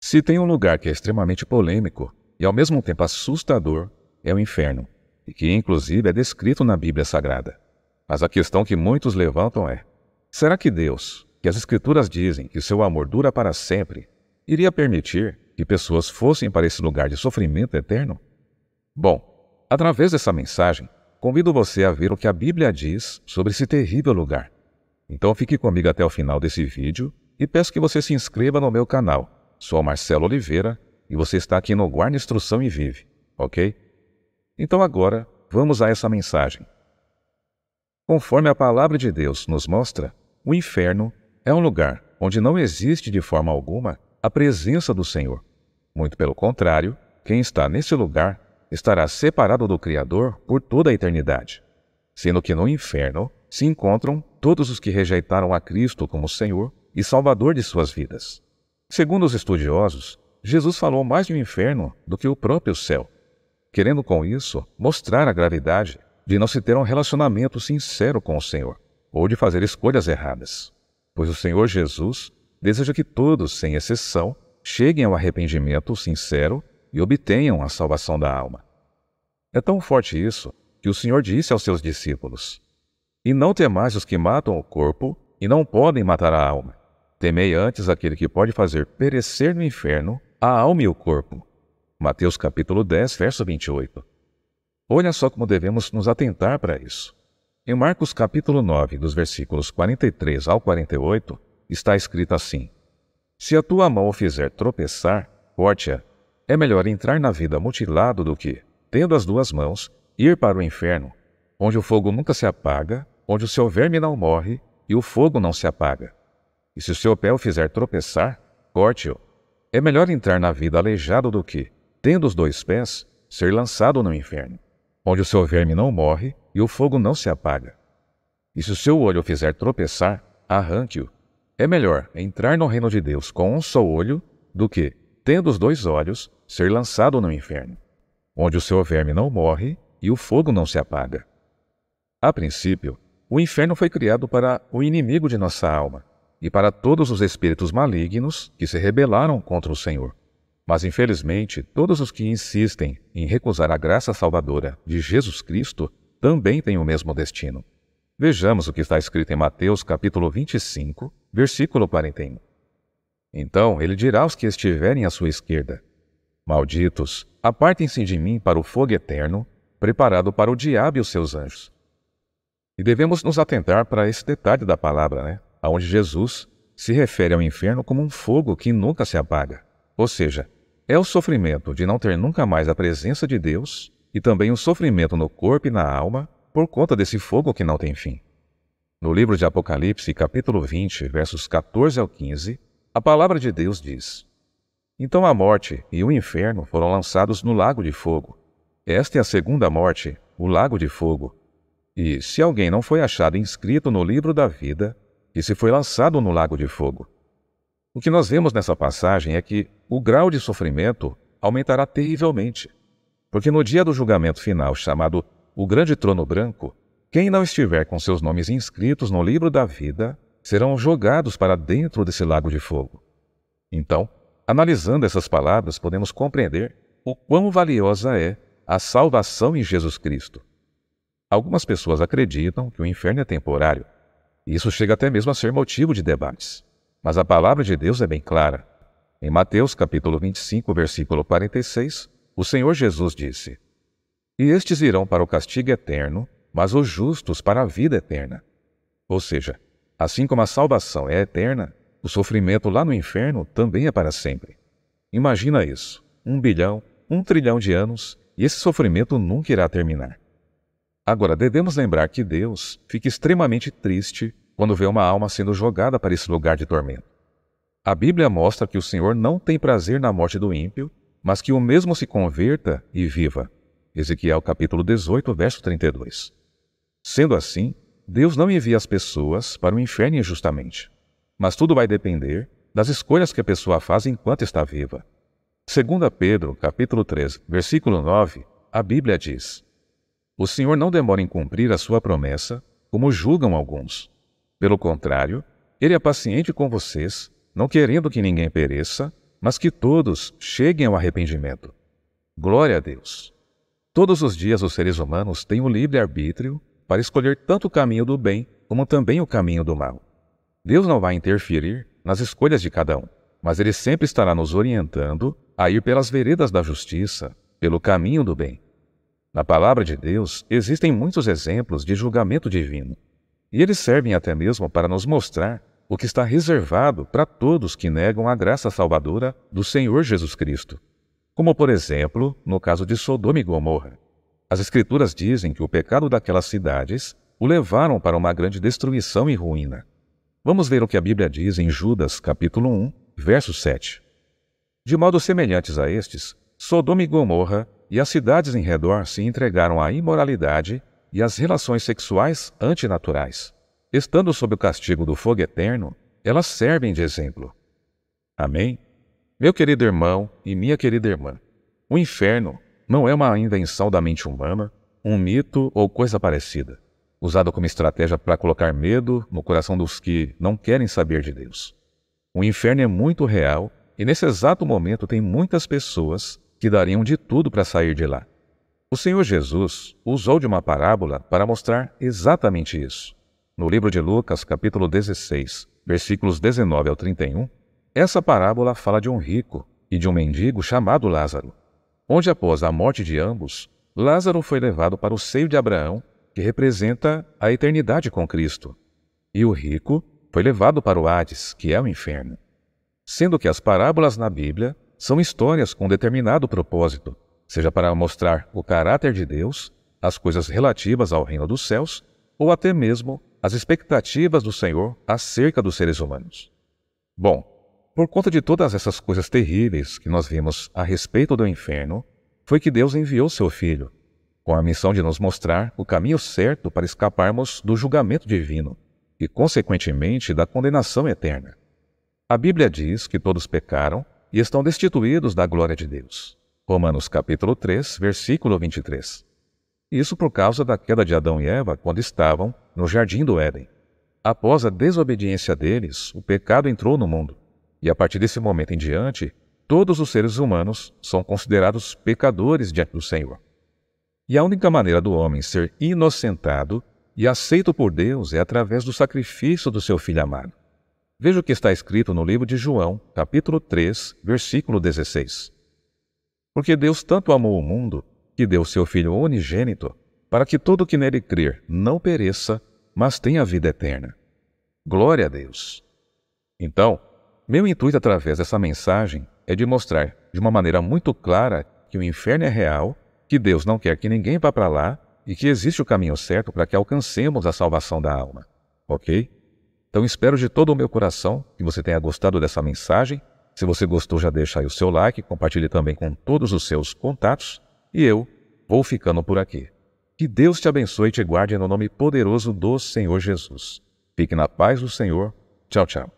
Se tem um lugar que é extremamente polêmico e ao mesmo tempo assustador, é o inferno, e que inclusive é descrito na Bíblia Sagrada. Mas a questão que muitos levantam é: será que Deus, que as Escrituras dizem que seu amor dura para sempre, iria permitir que pessoas fossem para esse lugar de sofrimento eterno? Bom, através dessa mensagem, convido você a ver o que a Bíblia diz sobre esse terrível lugar. Então fique comigo até o final desse vídeo e peço que você se inscreva no meu canal. Sou Marcelo Oliveira e você está aqui no Guarda Instrução e Vive, ok? Então agora, vamos a essa mensagem. Conforme a palavra de Deus nos mostra, o inferno é um lugar onde não existe de forma alguma a presença do Senhor. Muito pelo contrário, quem está nesse lugar estará separado do Criador por toda a eternidade, sendo que no inferno se encontram todos os que rejeitaram a Cristo como Senhor e Salvador de suas vidas. Segundo os estudiosos, Jesus falou mais de um inferno do que o próprio céu, querendo com isso mostrar a gravidade de não se ter um relacionamento sincero com o Senhor, ou de fazer escolhas erradas. Pois o Senhor Jesus deseja que todos, sem exceção, cheguem ao arrependimento sincero e obtenham a salvação da alma. É tão forte isso que o Senhor disse aos seus discípulos: "E não temais os que matam o corpo e não podem matar a alma. Temei antes aquele que pode fazer perecer no inferno a alma e o corpo." Mateus capítulo 10, verso 28. Olha só como devemos nos atentar para isso. Em Marcos capítulo 9, dos versículos 43 ao 48, está escrito assim: "Se a tua mão o fizer tropeçar, corte-a. É melhor entrar na vida mutilado do que, tendo as duas mãos, ir para o inferno, onde o fogo nunca se apaga, onde o seu verme não morre e o fogo não se apaga. E se o seu pé o fizer tropeçar, corte-o. É melhor entrar na vida aleijado do que, tendo os dois pés, ser lançado no inferno, onde o seu verme não morre e o fogo não se apaga. E se o seu olho o fizer tropeçar, arranque-o. É melhor entrar no reino de Deus com um só olho do que, tendo os dois olhos, ser lançado no inferno, onde o seu verme não morre e o fogo não se apaga." A princípio, o inferno foi criado para o inimigo de nossa alma e para todos os espíritos malignos que se rebelaram contra o Senhor. Mas, infelizmente, todos os que insistem em recusar a graça salvadora de Jesus Cristo também têm o mesmo destino. Vejamos o que está escrito em Mateus capítulo 25, versículo 41. "Então ele dirá aos que estiverem à sua esquerda: Malditos, apartem-se de mim para o fogo eterno, preparado para o diabo e os seus anjos." E devemos nos atentar para esse detalhe da palavra, onde Jesus se refere ao inferno como um fogo que nunca se apaga. Ou seja, é o sofrimento de não ter nunca mais a presença de Deus e também o sofrimento no corpo e na alma por conta desse fogo que não tem fim. No livro de Apocalipse, capítulo 20, versos 14 ao 15, a palavra de Deus diz: "Então a morte e o inferno foram lançados no lago de fogo. Esta é a segunda morte, o lago de fogo. E, se alguém não foi achado inscrito no livro da vida, que se foi lançado no lago de fogo." O que nós vemos nessa passagem é que o grau de sofrimento aumentará terrivelmente, porque no dia do julgamento final, chamado o Grande Trono Branco, quem não estiver com seus nomes inscritos no livro da vida serão jogados para dentro desse lago de fogo. Então, analisando essas palavras, podemos compreender o quão valiosa é a salvação em Jesus Cristo. Algumas pessoas acreditam que o inferno é temporário, e isso chega até mesmo a ser motivo de debates. Mas a palavra de Deus é bem clara. Em Mateus capítulo 25, versículo 46, o Senhor Jesus disse: "E estes irão para o castigo eterno, mas os justos para a vida eterna." Ou seja, assim como a salvação é eterna, o sofrimento lá no inferno também é para sempre. Imagina isso, 1 bilhão, 1 trilhão de anos, e esse sofrimento nunca irá terminar. Agora, devemos lembrar que Deus fica extremamente triste quando vê uma alma sendo jogada para esse lugar de tormento. A Bíblia mostra que o Senhor não tem prazer na morte do ímpio, mas que o mesmo se converta e viva. Ezequiel capítulo 18, verso 32. Sendo assim, Deus não envia as pessoas para o inferno injustamente, mas tudo vai depender das escolhas que a pessoa faz enquanto está viva. 2 Pedro capítulo 3, versículo 9, a Bíblia diz: "O Senhor não demora em cumprir a sua promessa, como julgam alguns. Pelo contrário, Ele é paciente com vocês, não querendo que ninguém pereça, mas que todos cheguem ao arrependimento. Glória a Deus! Todos os dias os seres humanos têm o livre-arbítrio para escolher tanto o caminho do bem como também o caminho do mal. Deus não vai interferir nas escolhas de cada um, mas Ele sempre estará nos orientando a ir pelas veredas da justiça, pelo caminho do bem. Na palavra de Deus existem muitos exemplos de julgamento divino, e eles servem até mesmo para nos mostrar o que está reservado para todos que negam a graça salvadora do Senhor Jesus Cristo. Como, por exemplo, no caso de Sodoma e Gomorra. As Escrituras dizem que o pecado daquelas cidades o levaram para uma grande destruição e ruína. Vamos ver o que a Bíblia diz em Judas, capítulo 1, verso 7. De modo semelhantes a estes, Sodoma e Gomorra e as cidades em redor se entregaram à imoralidade e às relações sexuais antinaturais. Estando sob o castigo do fogo eterno, elas servem de exemplo. Amém? Meu querido irmão e minha querida irmã, o inferno não é uma invenção da mente humana, um mito ou coisa parecida, usado como estratégia para colocar medo no coração dos que não querem saber de Deus. O inferno é muito real e nesse exato momento tem muitas pessoas que dariam de tudo para sair de lá. O Senhor Jesus usou de uma parábola para mostrar exatamente isso. No livro de Lucas, capítulo 16, versículos 19 ao 31, essa parábola fala de um rico e de um mendigo chamado Lázaro, onde após a morte de ambos, Lázaro foi levado para o seio de Abraão, que representa a eternidade com Cristo, e o rico foi levado para o Hades, que é o inferno. Sendo que as parábolas na Bíblia são histórias com determinado propósito, seja para mostrar o caráter de Deus, as coisas relativas ao reino dos céus, ou até mesmo as expectativas do Senhor acerca dos seres humanos. Bom, por conta de todas essas coisas terríveis que nós vimos a respeito do inferno, foi que Deus enviou seu Filho, com a missão de nos mostrar o caminho certo para escaparmos do julgamento divino e, consequentemente, da condenação eterna. A Bíblia diz que todos pecaram e estão destituídos da glória de Deus. Romanos capítulo 3, versículo 23. Isso por causa da queda de Adão e Eva quando estavam no jardim do Éden. Após a desobediência deles, o pecado entrou no mundo. E a partir desse momento em diante, todos os seres humanos são considerados pecadores diante do Senhor. E a única maneira do homem ser inocentado e aceito por Deus é através do sacrifício do seu Filho amado. Veja o que está escrito no livro de João, capítulo 3, versículo 16. Porque Deus tanto amou o mundo, que deu seu Filho unigênito, para que todo que nele crer não pereça, mas tenha vida eterna. Glória a Deus! Então, meu intuito através dessa mensagem é de mostrar de uma maneira muito clara que o inferno é real, que Deus não quer que ninguém vá para lá e que existe o caminho certo para que alcancemos a salvação da alma. Ok? Então espero de todo o meu coração que você tenha gostado dessa mensagem. Se você gostou, já deixa aí o seu like, compartilhe também com todos os seus contatos e eu vou ficando por aqui. Que Deus te abençoe e te guarde no nome poderoso do Senhor Jesus. Fique na paz do Senhor. Tchau, tchau.